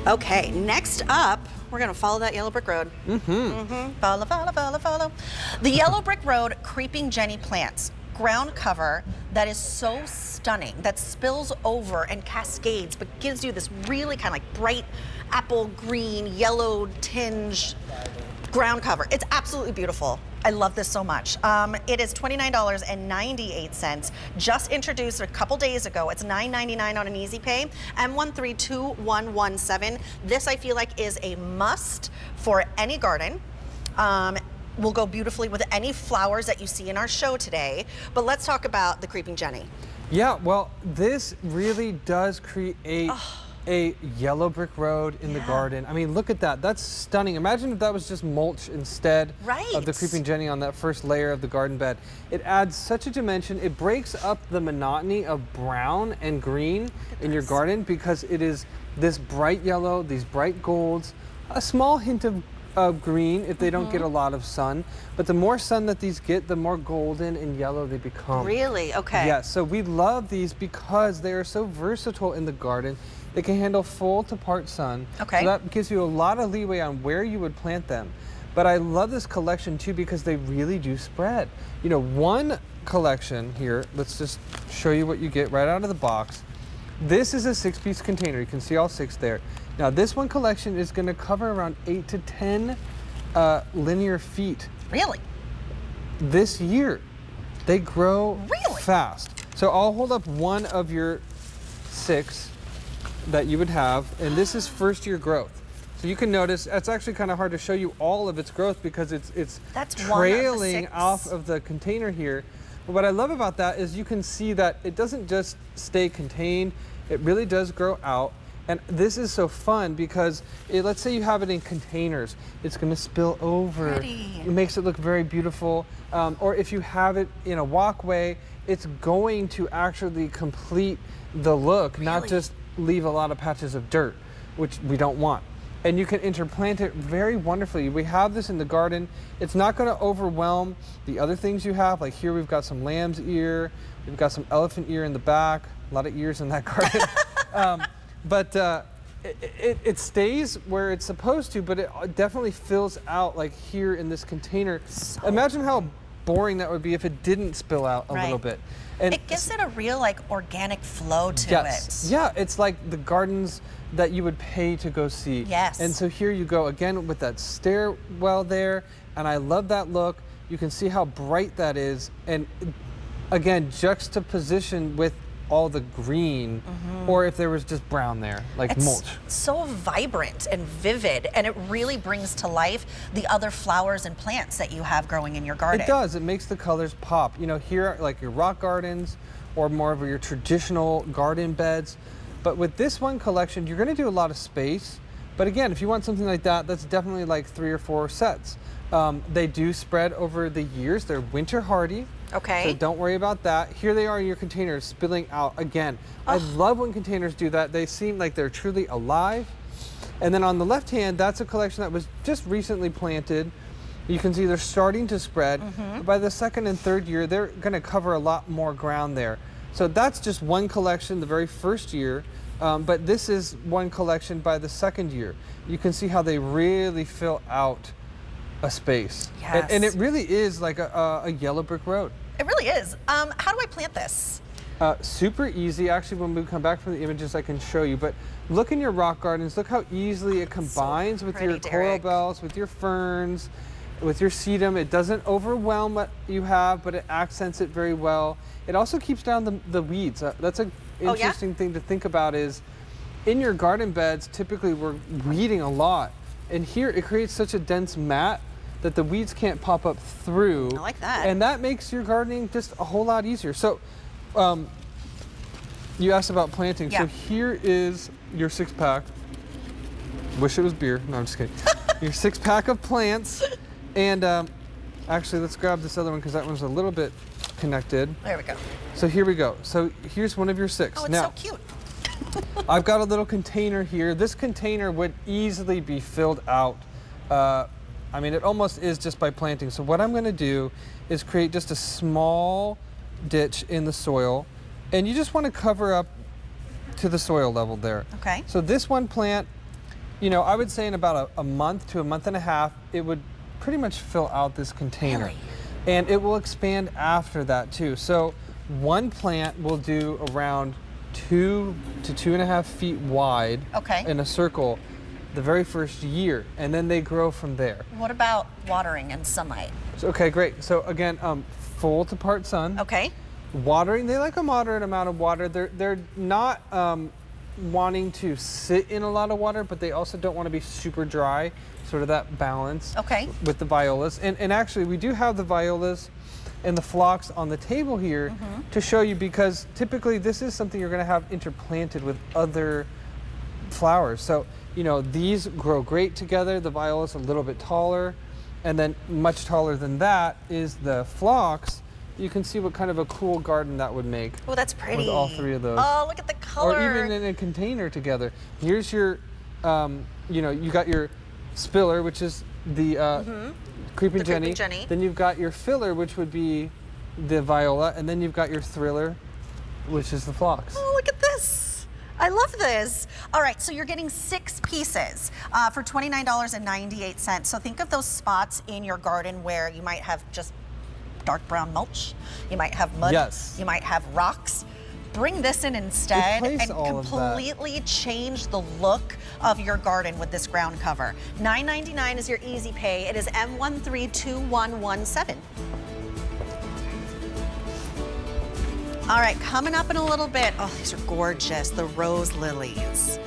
Okay, next up, we're gonna follow that yellow brick road. Follow, follow, follow, follow. The yellow brick road creeping Jenny plants. Ground cover that is so stunning, that spills over and cascades, but gives you this really kind of like bright apple green, yellow tinge ground cover. It's absolutely beautiful. I love this so much. It is $29.98. Just introduced a couple days ago. It's $9.99 on an easy pay. M132117. This I feel like is a must for any garden. Will go beautifully with any flowers that you see in our show today. But let's talk about the Creeping Jenny. Yeah, well, this really does create a yellow brick road in the garden. I mean, look at that. That's stunning. Imagine if that was just mulch instead of the Creeping Jenny on that first layer of the garden bed. It adds such a dimension. It breaks up the monotony of brown and green in your garden because it is this bright yellow, these bright golds, a small hint of green if they don't get a lot of sun, but the more sun that these get, the more golden and yellow they become. Really? Okay. Yeah, so we love these because they are so versatile in the garden. They can handle full to part sun. Okay. So that gives you a lot of leeway on where you would plant them. But I love this collection too because they really do spread. You know, one collection here, let's just show you what you get right out of the box. This is a 6-piece container. You can see all 6 there. Now this one collection is going to cover around 8 to 10 linear feet. Really? This year. They grow fast. So I'll hold up one of your 6 that you would have, and this is first year growth. So you can notice it's actually kind of hard to show you all of its growth because it's trailing off of the container here. But what I love about that is you can see that it doesn't just stay contained, it really does grow out. And this is so fun because let's say you have it in containers, it's going to spill over. It makes it look very beautiful. Or if you have it in a walkway, it's going to actually complete the look, not just leave a lot of patches of dirt, which we don't want. And you can interplant it very wonderfully. We have this in the garden. It's not going to overwhelm the other things you have. Like here we've got some lamb's ear, we've got some elephant ear in the back, a lot of ears in that garden. But it stays where it's supposed to, but it definitely fills out like here in this container. So imagine how boring that would be if it didn't spill out a little bit. And it gives it a real like organic flow to it. Yeah, it's like the gardens that you would pay to go see. Yes. And so here you go again with that stairwell there, and I love that look. You can see how bright that is, and again, juxtaposition with all the green, or if there was just brown there, like mulch. It's so vibrant and vivid, and it really brings to life the other flowers and plants that you have growing in your garden. It does. It makes the colors pop. You know, here, like your rock gardens, or more of your traditional garden beds. But with this one collection, you're going to do a lot of space. But again, if you want something like that, that's definitely like 3 or 4 sets. They do spread over the years. They're winter hardy. Okay. So don't worry about that. Here they are in your containers spilling out again. I love when containers do that. They seem like they're truly alive. And then on the left hand, that's a collection that was just recently planted. You can see they're starting to spread. But by the 2nd and 3rd year, they're going to cover a lot more ground there. So that's just one collection the very first year. But this is one collection by the 2nd year. You can see how they really fill out a space. Yes. And it really is like a yellow brick road. It really is. How do I plant this? Super easy. Actually, when we come back from the images, I can show you. But look in your rock gardens. Look how easily it combines with your coral bells, with your ferns, with your sedum. It doesn't overwhelm what you have, but it accents it very well. It also keeps down the weeds. That's an interesting thing to think about is in your garden beds, typically we're weeding a lot. And here it creates such a dense mat that the weeds can't pop up through. I like that. And that makes your gardening just a whole lot easier. So you asked about planting. Yeah. So here is your 6-pack. Wish it was beer. No, I'm just kidding. Your 6-pack of plants. And actually, let's grab this other one because that one's a little bit connected. There we go. So here we go. So here's one of your 6. Oh, it's now, so cute. I've got a little container here. This container would easily be filled out. I mean, it almost is just by planting. So what I'm going to do is create just a small ditch in the soil, and you just want to cover up to the soil level there. Okay. So this one plant you know, I would say in about a month to a month and a half, it would pretty much fill out this container. Really? And it will expand after that too. So one plant will do around 2 to 2.5 feet wide in a circle the very first year, and then they grow from there. What about watering and sunlight? So, okay, great. So again, full to part sun. Okay. Watering, they like a moderate amount of water. They're not wanting to sit in a lot of water, but they also don't want to be super dry, sort of that balance with the violas. And actually, we do have the violas and the phlox on the table here to show you, because typically this is something you're going to have interplanted with other flowers. So, you know, these grow great together. The violas a little bit taller, and then much taller than that is the phlox. You can see what kind of a cool garden that would make. Oh, that's pretty. With all three of those. Oh, look at the color. Or even in a container together. Here's your, you know, you got your spiller, which is the creeping Jenny. Then you've got your filler, which would be the viola, and then you've got your thriller, which is the phlox. Oh, look at this. I love this. All right, so you're getting 6 pieces for $29.98. So think of those spots in your garden where you might have just dark brown mulch, you might have mud, you might have rocks. Bring this in instead and completely change the look of your garden with this ground cover. $9.99 is your easy pay. It is M132117. All right, coming up in a little bit. Oh, these are gorgeous, the rose lilies.